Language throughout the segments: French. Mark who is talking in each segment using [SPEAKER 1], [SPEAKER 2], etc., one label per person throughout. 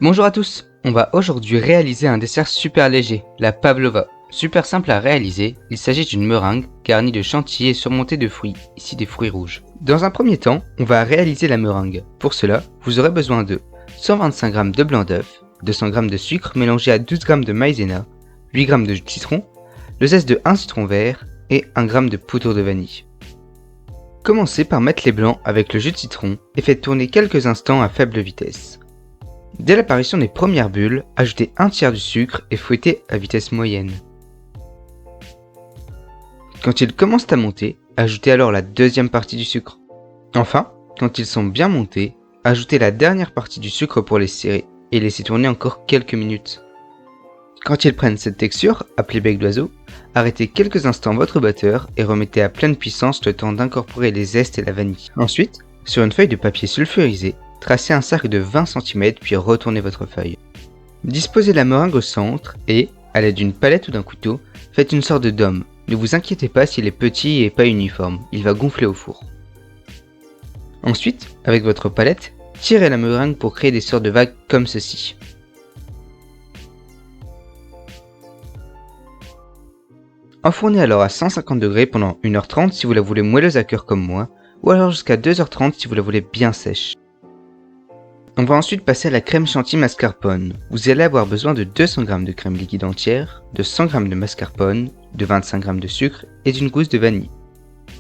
[SPEAKER 1] Bonjour à tous, on va aujourd'hui réaliser un dessert super léger, la pavlova. Super simple à réaliser, il s'agit d'une meringue garnie de chantilly et surmontée de fruits, ici des fruits rouges. Dans un premier temps, on va réaliser la meringue. Pour cela, vous aurez besoin de 125 g de blanc d'œuf, 200 g de sucre mélangé à 12 g de maïzena, 8 g de citron, le zeste de 1 citron vert et 1 g de poudre de vanille. Commencez par mettre les blancs avec le jus de citron et faites tourner quelques instants à faible vitesse. Dès l'apparition des premières bulles, ajoutez un tiers du sucre et fouettez à vitesse moyenne. Quand ils commencent à monter, ajoutez alors la deuxième partie du sucre. Enfin, quand ils sont bien montés, ajoutez la dernière partie du sucre pour les serrer et laissez tourner encore quelques minutes. Quand ils prennent cette texture, appelée bec d'oiseau, arrêtez quelques instants votre batteur et remettez à pleine puissance le temps d'incorporer les zestes et la vanille. Ensuite, sur une feuille de papier sulfurisé, tracez un cercle de 20 cm puis retournez votre feuille. Disposez la meringue au centre et, à l'aide d'une palette ou d'un couteau, faites une sorte de dôme. Ne vous inquiétez pas s'il est petit et pas uniforme, il va gonfler au four. Ensuite, avec votre palette, tirez la meringue pour créer des sortes de vagues comme ceci. Enfournez alors à 150 degrés pendant 1h30 si vous la voulez moelleuse à cœur comme moi, ou alors jusqu'à 2h30 si vous la voulez bien sèche. On va ensuite passer à la crème chantilly mascarpone. Vous allez avoir besoin de 200 g de crème liquide entière, de 100 g de mascarpone, de 25 g de sucre et d'une gousse de vanille.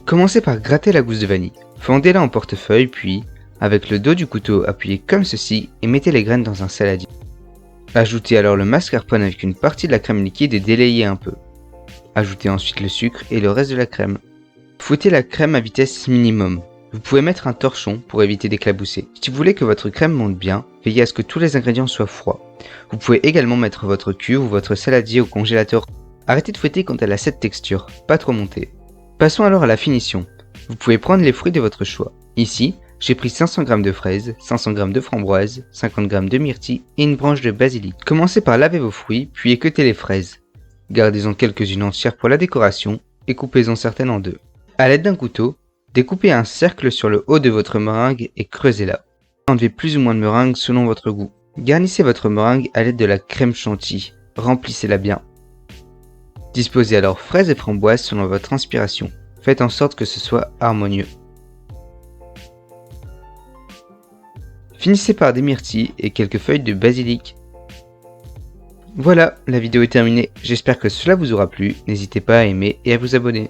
[SPEAKER 1] Commencez par gratter la gousse de vanille. Fendez-la en portefeuille puis, avec le dos du couteau appuyez comme ceci et mettez les graines dans un saladier. Ajoutez alors le mascarpone avec une partie de la crème liquide et délayez un peu. Ajoutez ensuite le sucre et le reste de la crème. Fouettez la crème à vitesse minimum. Vous pouvez mettre un torchon pour éviter d'éclabousser. Si vous voulez que votre crème monte bien, veillez à ce que tous les ingrédients soient froids. Vous pouvez également mettre votre cuve ou votre saladier au congélateur. Arrêtez de fouetter quand elle a cette texture, pas trop montée. Passons alors à la finition. Vous pouvez prendre les fruits de votre choix. Ici, j'ai pris 500 g de fraises, 500 g de framboises, 50 g de myrtilles et une branche de basilic. Commencez par laver vos fruits, puis équeutez les fraises. Gardez-en quelques-unes entières pour la décoration et coupez-en certaines en deux. A l'aide d'un couteau, découpez un cercle sur le haut de votre meringue et creusez-la. Enlevez plus ou moins de meringue selon votre goût. Garnissez votre meringue à l'aide de la crème chantilly. Remplissez-la bien. Disposez alors fraises et framboises selon votre inspiration. Faites en sorte que ce soit harmonieux. Finissez par des myrtilles et quelques feuilles de basilic. Voilà, la vidéo est terminée. J'espère que cela vous aura plu. N'hésitez pas à aimer et à vous abonner.